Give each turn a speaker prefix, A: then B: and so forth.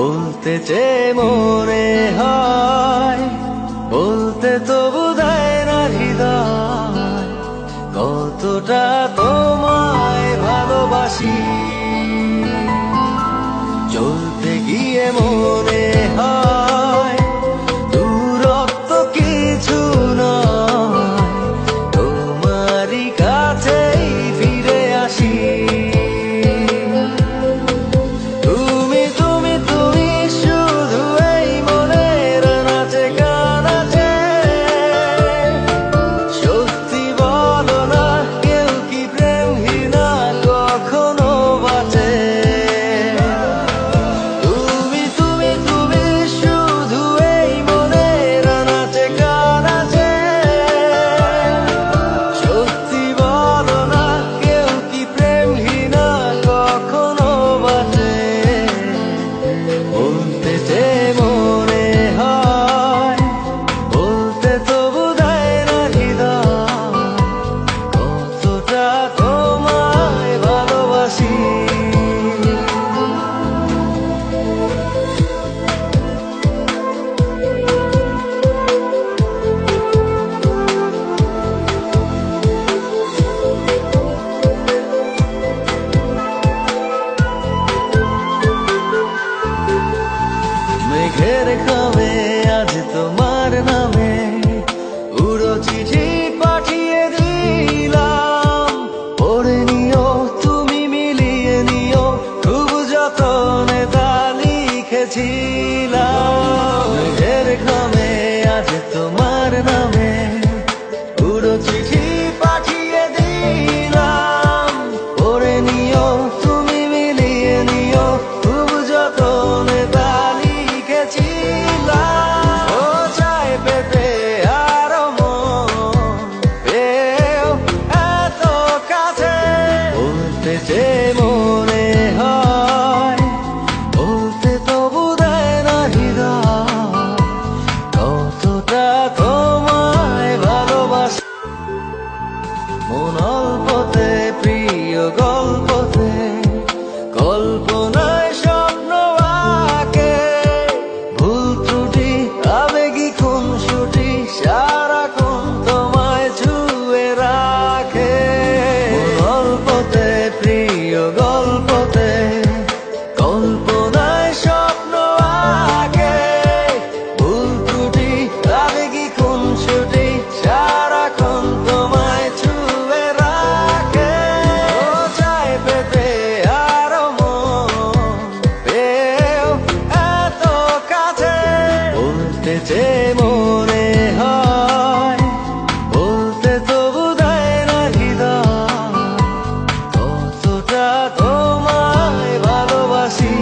A: বলতে যে মনে হয়, বলতে তবু দেয় না হৃদয়, কতটা তোমায় ভালোবাসি। চলতে গিয়ে মনে হয় দূরত্ব কিছু নয়, তোমারই কাছেই ফিরে আসি। মেঘের খামে আজ তোমার নামে উড়ো চিঠি পাঠিয়ে দিলাম, পড়ে নিও তুমি মিলিয়ে নিও, খুব যতনে তা লিখেছিলাম। মেঘের খামে আজ তোমার নামে উড়ো চিঠি পাঠিয়ে দিলাম, পড়ে নিও তুমি মিলিয়ে নিও, খুব যতনে তা যে মনে হয়, বলতে তবু দেয় না হৃদয়, কতটা তোমায় ভালোবাসি। মন অল্পতে প্রিয় গল্পতে, কল্পনায় স্বপ্ন আঁকে, ভুল ত্রুটি আবেগী খুনসুটি সারাক্ষণ তোমায় ছুঁয়ে রাখে। মন অল্পতে প্রিয় গল্পতে, কল্পনায় স্বপ্ন আঁকে, ভুল ত্রুটি আবেগী খুনসুটি সারাক্ষণ তোমায় ছুঁয়ে রাখে। ও চায় পেতে আরো মন পেয়েও এত কাছে, বলতে যে মনে হয়, বলতে তবু দেয় না হৃদয়, কতটা তোমায় ভালোবাসি।